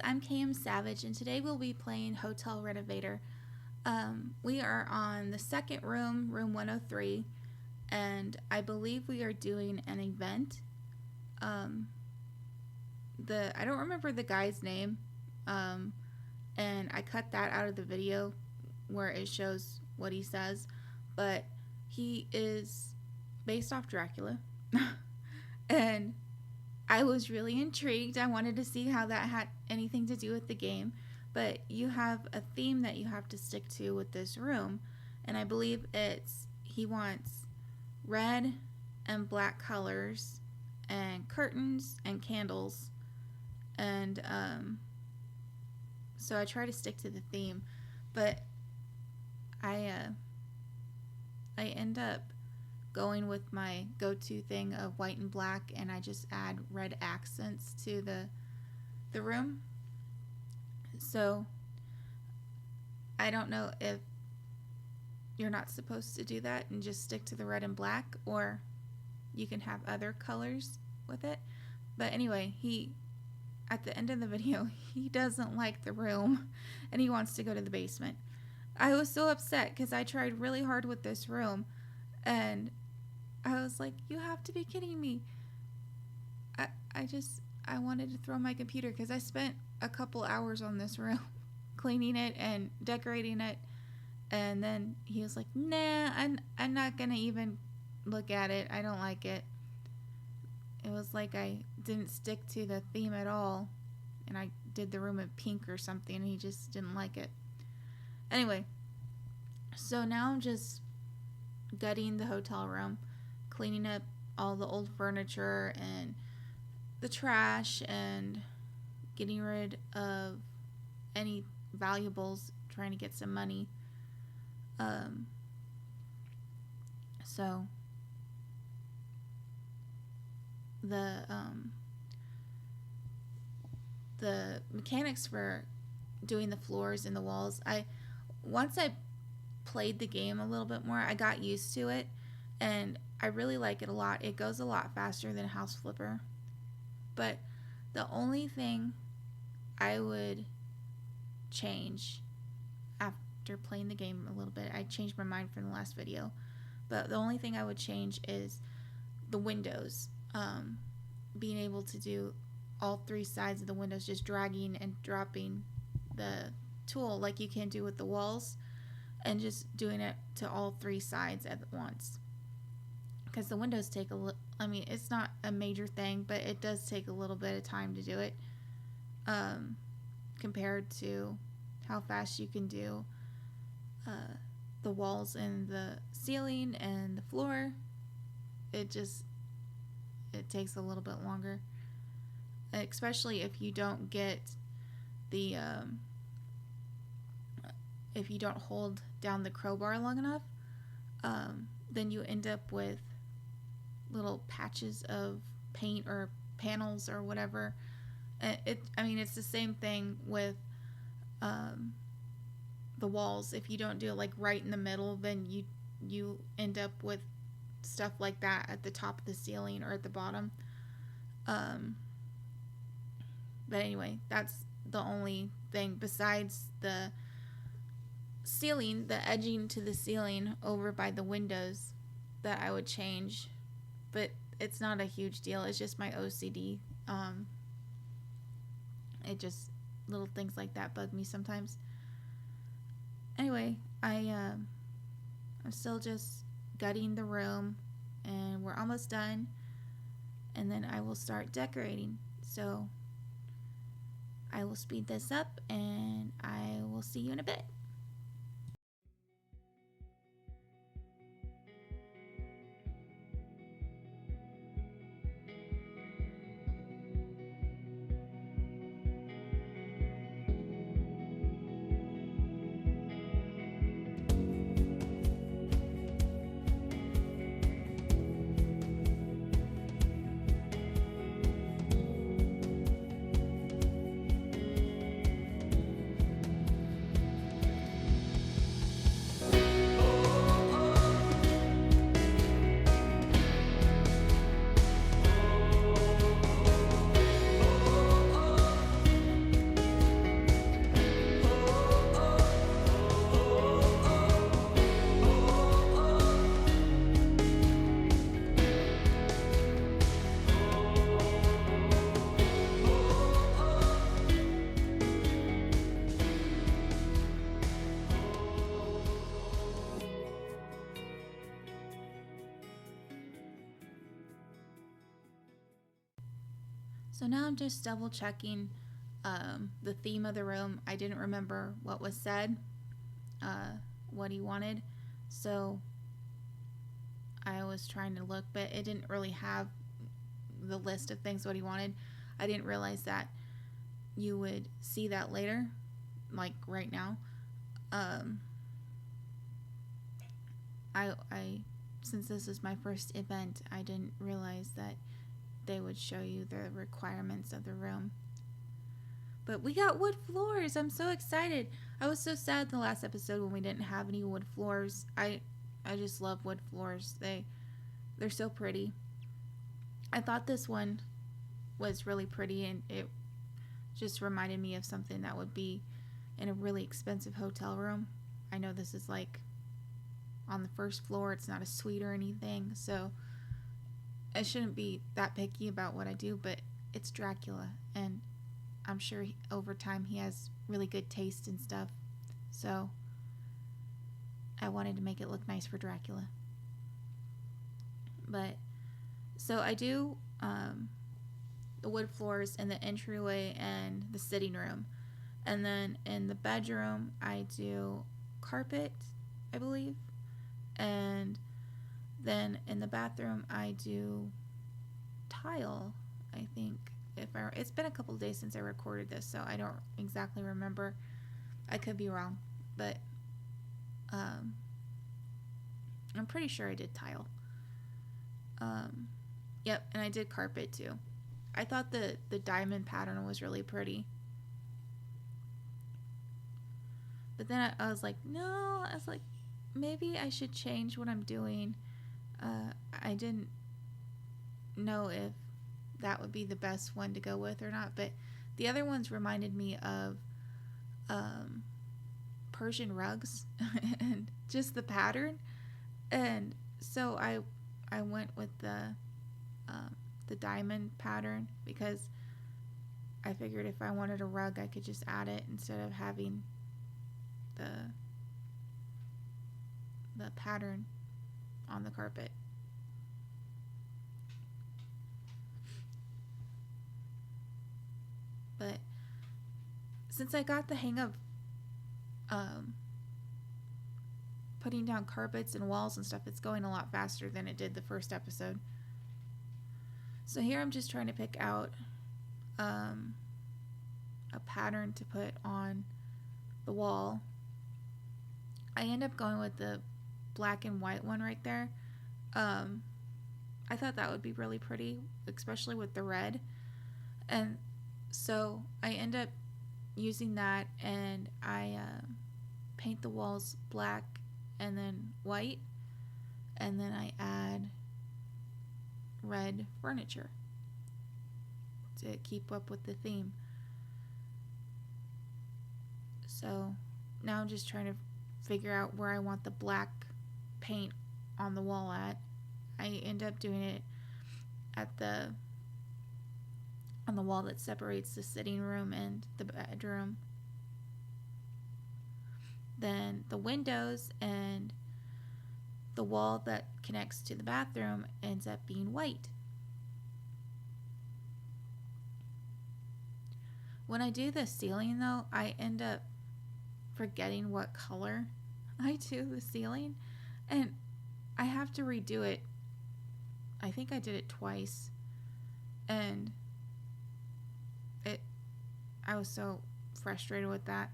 I'm KM Savage, and today we'll be playing Hotel Renovator. We are on the second room, room 103, and I believe we are doing an event. I don't remember the guy's name, and I cut that out of the video where it shows what he says, but he is based off Dracula, and I was really intrigued. I wanted to see how that had anything to do with the game, but you have a theme that you have to stick to with this room, and I believe he wants red and black colors and curtains and candles, and so I try to stick to the theme, but I end up going with my go-to thing of white and black, and I just add red accents to the room. So I don't know if you're not supposed to do that and just stick to the red and black, or you can have other colors with it. But anyway, at the end of the video, he doesn't like the room and he wants to go to the basement. I was so upset because I tried really hard with this room, and I was like, you have to be kidding me. I wanted to throw my computer because I spent a couple hours on this room cleaning it and decorating it, and then he was like, nah, I'm not gonna even look at it. I don't like it. It was like I didn't stick to the theme at all, and I did the room in pink or something, and he just didn't like it. Anyway, so now I'm just gutting the hotel room, cleaning up all the old furniture and the trash, and getting rid of any valuables, trying to get some money. So the mechanics for doing the floors and the walls, once I played the game a little bit more, I got used to it, and I really like it a lot. It goes a lot faster than House Flipper, but the only thing I would change after playing the game a little bit, I changed my mind from the last video, but the only thing I would change is the windows. Being able to do all three sides of the windows, just dragging and dropping the tool like you can do with the walls, and just doing it to all three sides at once, because the windows take it's not a major thing, but it does take a little bit of time to do it, compared to how fast you can do the walls and the ceiling and the floor. It takes a little bit longer, especially if you don't get the if you don't hold down the crowbar long enough, then you end up with little patches of paint or panels or whatever. It's the same thing with the walls. If you don't do it like right in the middle, then you end up with stuff like that at the top of the ceiling or at the bottom. But anyway, that's the only thing besides the ceiling, the edging to the ceiling over by the windows, that I would change. But it's not a huge deal. It's just my OCD. It just, little things like that bug me sometimes. Anyway, I'm still just gutting the room, and we're almost done, and then I will start decorating. So I will speed this up, and I will see you in a bit. So now I'm just double checking the theme of the room. I didn't remember what was said, what he wanted. So I was trying to look, but it didn't really have the list of things what he wanted. I didn't realize that you would see that later, like right now. I since this is my first event, I didn't realize that they would show you the requirements of the room. But we got wood floors. I'm so excited. I was so sad the last episode when we didn't have any wood floors. I just love wood floors. They're so pretty. I thought this one was really pretty, and it just reminded me of something that would be in a really expensive hotel room. I know this is like on the first floor. It's not a suite or anything, so I shouldn't be that picky about what I do, but it's Dracula, and I'm sure over time he has really good taste and stuff. So I wanted to make it look nice for Dracula. But so I do the wood floors in the entryway and the sitting room. And then in the bedroom, I do carpet, I believe. And then in the bathroom, I do tile, I think. It's been a couple of days since I recorded this, so I don't exactly remember. I could be wrong, but I'm pretty sure I did tile. Yep, and I did carpet too. I thought the diamond pattern was really pretty. But then I was like, no, I was like, maybe I should change what I'm doing. I didn't know if that would be the best one to go with or not, but the other ones reminded me of Persian rugs and just the pattern, and so I went with the diamond pattern because I figured if I wanted a rug I could just add it instead of having the pattern on the carpet. But since I got the hang of putting down carpets and walls and stuff, it's going a lot faster than it did the first episode. So here I'm just trying to pick out a pattern to put on the wall. I end up going with the black and white one right there. I thought that would be really pretty, especially with the red. And so I end up using that, and I paint the walls black and then white, and then I add red furniture to keep up with the theme. So now I'm just trying to figure out where I want the black paint on the wall at. I end up doing it at on the wall that separates the sitting room and the bedroom. Then the windows and the wall that connects to the bathroom ends up being white. When I do the ceiling though, I end up forgetting what color I do the ceiling, and I have to redo it. I think I did it twice, and I was so frustrated with that.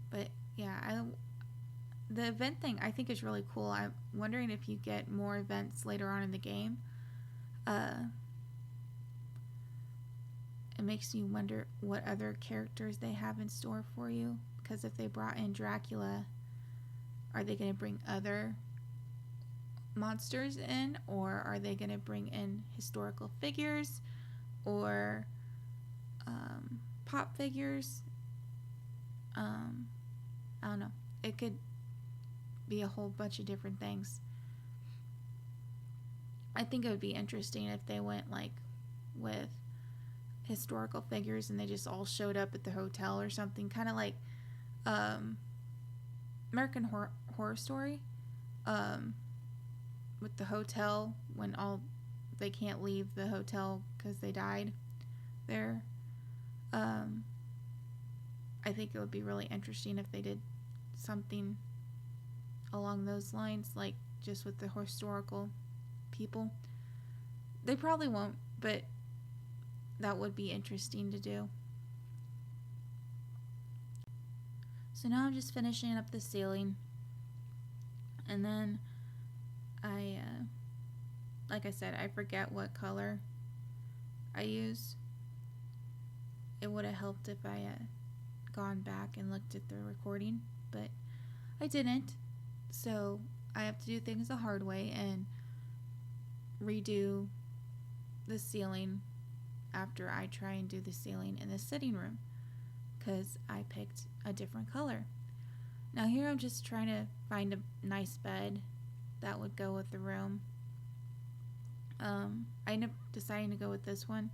But yeah, the event thing I think is really cool. I'm wondering if you get more events later on in the game. It makes you wonder what other characters they have in store for you. Because if they brought in Dracula, are they going to bring other monsters in, or are they going to bring in historical figures or pop figures? I don't know. It could be a whole bunch of different things. I think it would be interesting if they went like with historical figures and they just all showed up at the hotel or something, kind of like American Horror Story. with the hotel when all they can't leave the hotel because they died there. Um, I think it would be really interesting if they did something along those lines, like just with the historical people. They probably won't, but that would be interesting to do. So now I'm just finishing up the ceiling, and then like I said, I forget what color I use. It would have helped if I had gone back and looked at the recording, but I didn't. So I have to do things the hard way and redo the ceiling after I try and do the ceiling in the sitting room, because I picked a different color. Now here I'm just trying to find a nice bed that would go with the room. I ended up deciding to go with this one.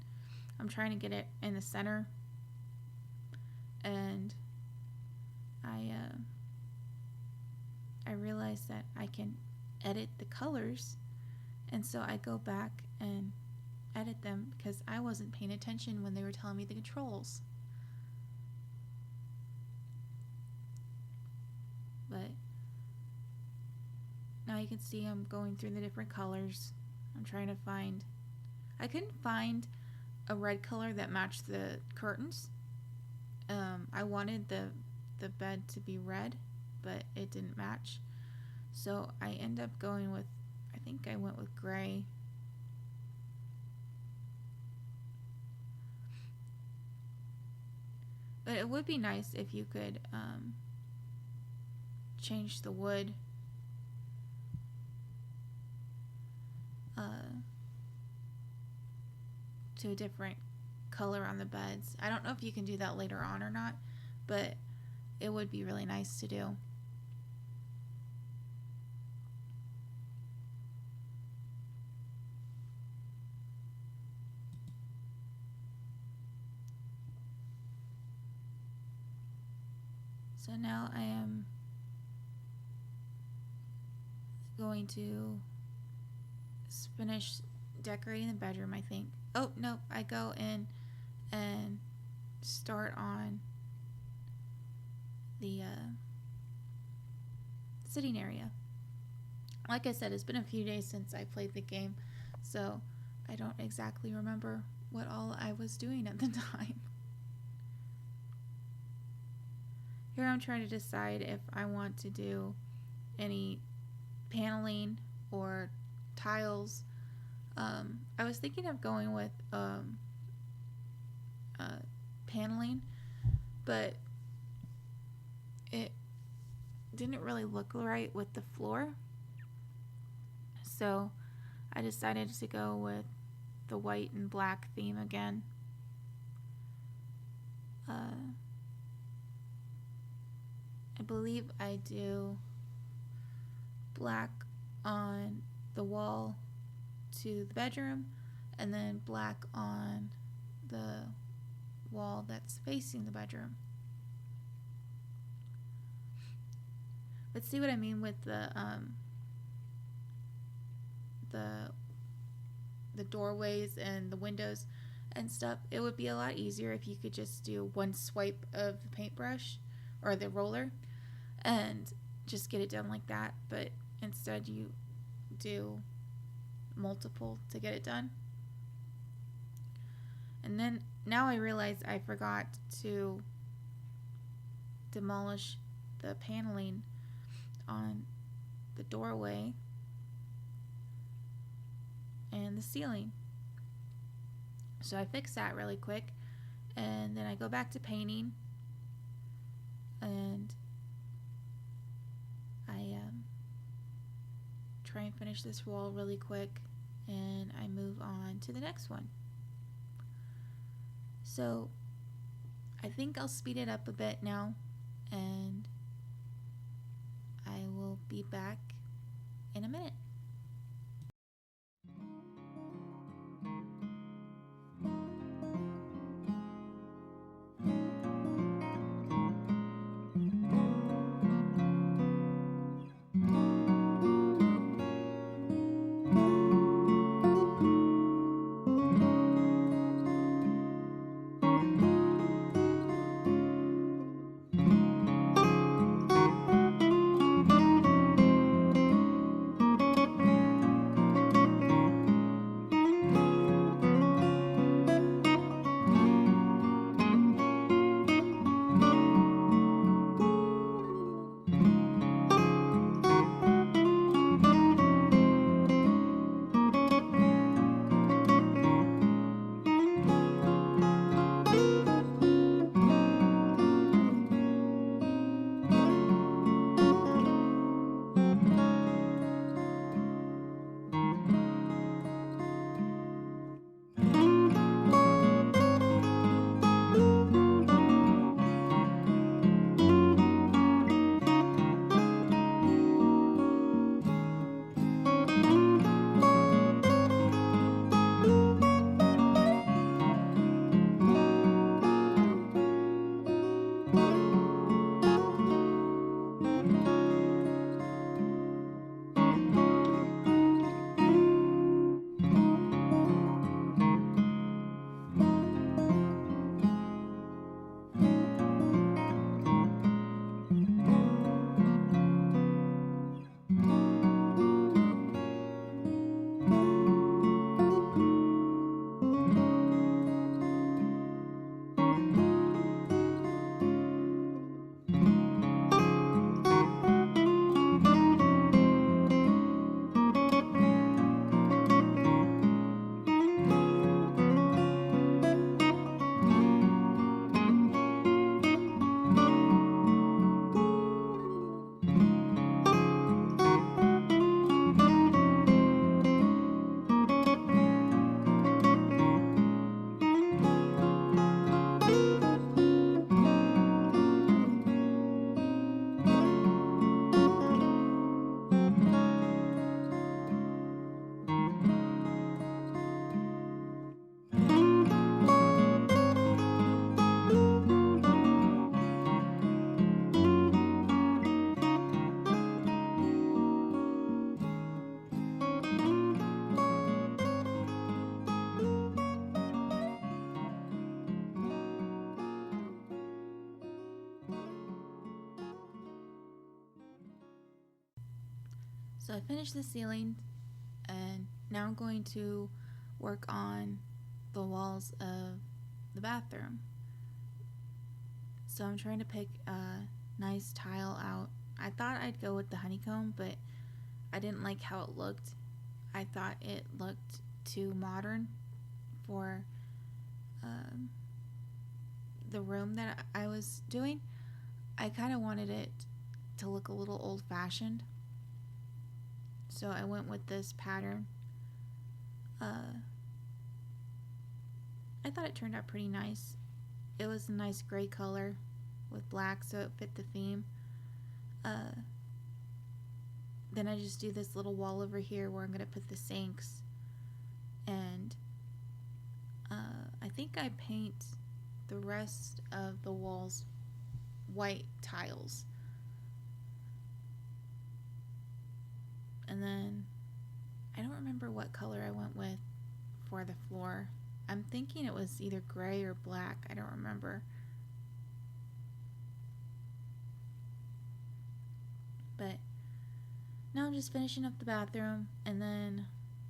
I'm trying to get it in the center, and I realized that I can edit the colors, and so I go back and edit them because I wasn't paying attention when they were telling me the controls. But now you can see I'm going through the different colors. I'm trying to find, I couldn't find a red color that matched the curtains. I wanted the bed to be red, but it didn't match. So I end up going with, I think I went with gray. But it would be nice if you could change the wood to a different color on the beds. I don't know if you can do that later on or not, but it would be really nice to do. So now I am going to finish decorating the bedroom, I think. Oh, no, I go in and start on the sitting area. Like I said, it's been a few days since I played the game, so I don't exactly remember what all I was doing at the time. Here I'm trying to decide if I want to do any paneling or tiles. I was thinking of going with paneling, but it didn't really look right with the floor. So I decided to go with the white and black theme again. I believe I do black on the wall to the bedroom, and then black on the wall that's facing the bedroom. But see what I mean with the doorways and the windows and stuff? It would be a lot easier if you could just do one swipe of the paintbrush or the roller and just get it done like that, but instead you do multiple to get it done. And then now I realize I forgot to demolish the paneling on the doorway and the ceiling. So I fix that really quick, and then I go back to painting, and I try and finish this wall really quick, and I move on to the next one. So I think I'll speed it up a bit now, and I will be back in a minute. So I finished the ceiling, and now I'm going to work on the walls of the bathroom. So I'm trying to pick a nice tile out. I thought I'd go with the honeycomb, but I didn't like how it looked. I thought it looked too modern for the room that I was doing. I kind of wanted it to look a little old-fashioned, so I went with this pattern. I thought it turned out pretty nice. It was a nice gray color with black, so it fit the theme. Then I just do this little wall over here where I'm going to put the sinks, and I think I paint the rest of the walls white tiles. And then I don't remember what color I went with for the floor. I'm thinking it was either gray or black. I don't remember. But now I'm just finishing up the bathroom, and then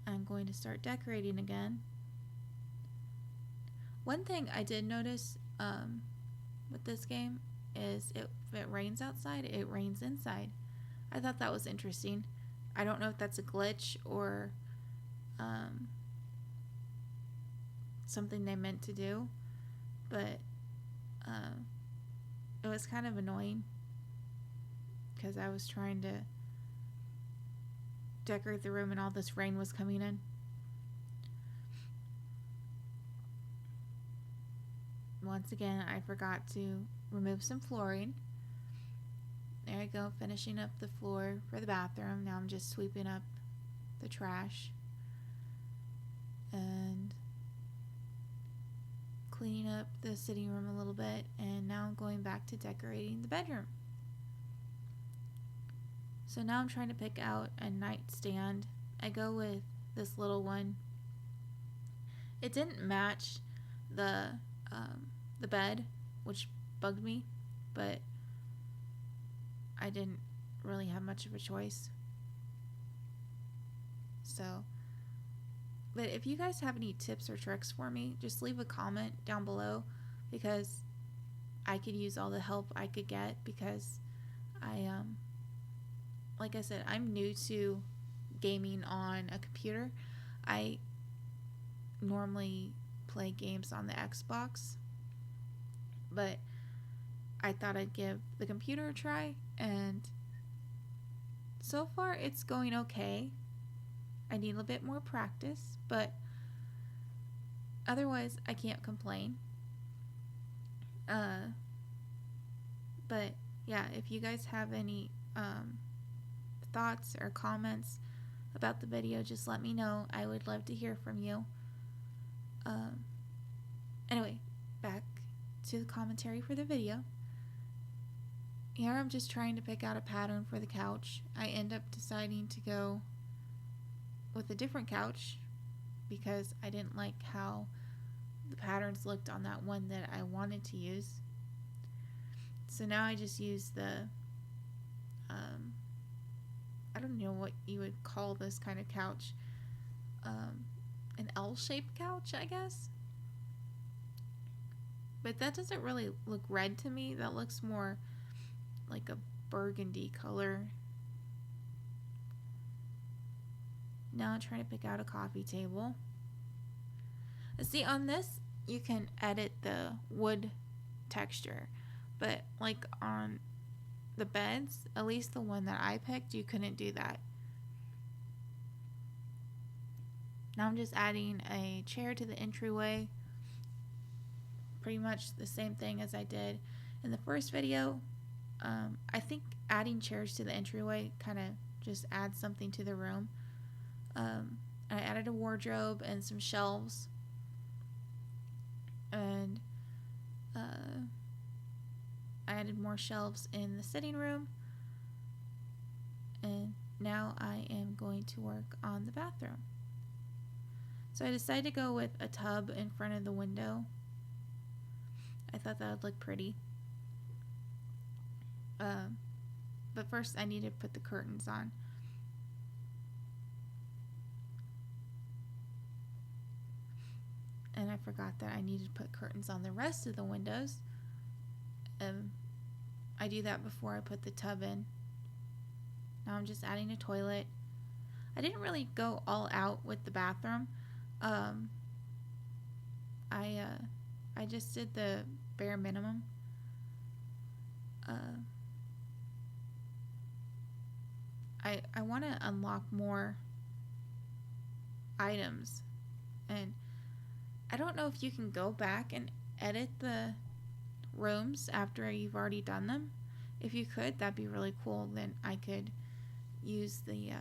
I'm going to start decorating again. One thing I did notice with this game is if it rains outside, it rains inside. I thought that was interesting. I don't know if that's a glitch or something they meant to do, but it was kind of annoying because I was trying to decorate the room and all this rain was coming in. Once again, I forgot to remove some flooring. There I go, finishing up the floor for the bathroom. Now I'm just sweeping up the trash and cleaning up the sitting room a little bit, and now I'm going back to decorating the bedroom. So now I'm trying to pick out a nightstand. I go with this little one. It didn't match the bed, which bugged me, but I didn't really have much of a choice. So, but if you guys have any tips or tricks for me, just leave a comment down below, because I could use all the help I could get, because like I said, I'm new to gaming on a computer. I normally play games on the Xbox, but I thought I'd give the computer a try, and so far it's going okay. I need a bit more practice, but otherwise I can't complain. But yeah, if you guys have any thoughts or comments about the video, just let me know. I would love to hear from you. Anyway, back to the commentary for the video. Here I'm just trying to pick out a pattern for the couch. I end up deciding to go with a different couch because I didn't like how the patterns looked on that one that I wanted to use. So now I just use the I don't know what you would call this kind of couch, an L-shaped couch, I guess. But that doesn't really look red to me. That looks more like a burgundy color. Now I'm trying to pick out a coffee table. See, on this you can edit the wood texture, but like on the beds, at least the one that I picked, you couldn't do that. Now I'm just adding a chair to the entryway. Pretty much the same thing as I did in the first video. I think adding chairs to the entryway kind of just adds something to the room. I added a wardrobe and some shelves, and I added more shelves in the sitting room, and now I am going to work on the bathroom. So I decided to go with a tub in front of the window. I thought that would look pretty. But first I need to put the curtains on. And I forgot that I needed to put curtains on the rest of the windows. I do that before I put the tub in. Now I'm just adding a toilet. I didn't really go all out with the bathroom. I just did the bare minimum. I want to unlock more items, and I don't know if you can go back and edit the rooms after you've already done them. If you could, that'd be really cool. Then I could use the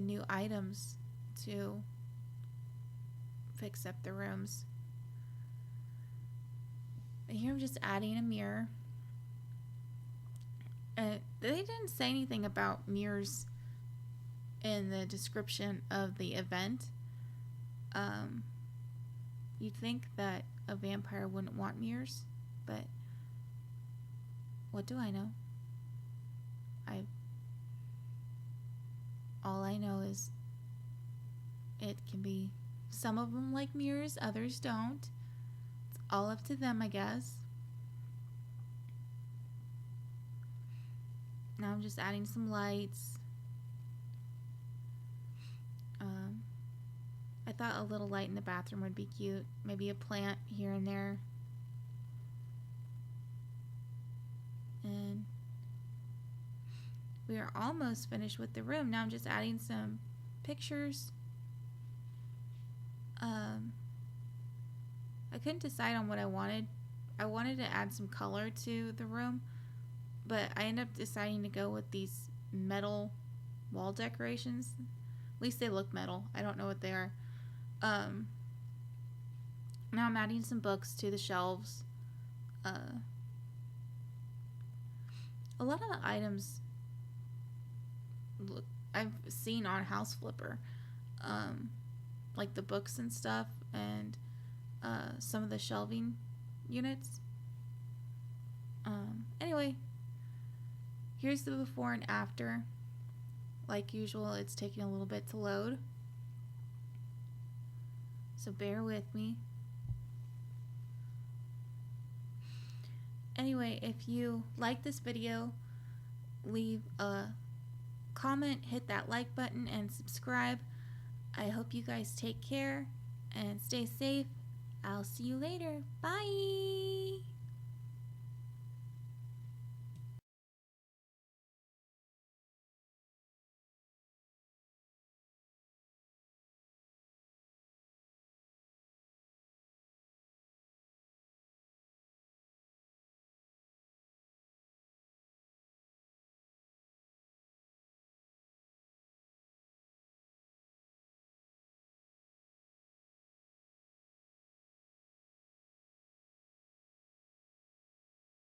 new items to fix up the rooms. And here I'm just adding a mirror. They didn't say anything about mirrors in the description of the event. You'd think that a vampire wouldn't want mirrors, but what do I know? All I know is it can be, some of them like mirrors, others don't. It's all up to them, I guess. Now I'm just adding some lights. I thought a little light in the bathroom would be cute. Maybe a plant here and there. And we are almost finished with the room. Now I'm just adding some pictures. I couldn't decide on what I wanted. I wanted to add some color to the room, but I ended up deciding to go with these metal wall decorations. At least they look metal. I don't know what they are. Now I'm adding some books to the shelves. A lot of the items I've seen on House Flipper, like the books and stuff, and some of the shelving units. Anyway, here's the before and after. Like usual, it's taking a little bit to load, so bear with me. Anyway, if you like this video, leave a comment, hit that like button, and subscribe. I hope you guys take care and stay safe. I'll see you later. Bye!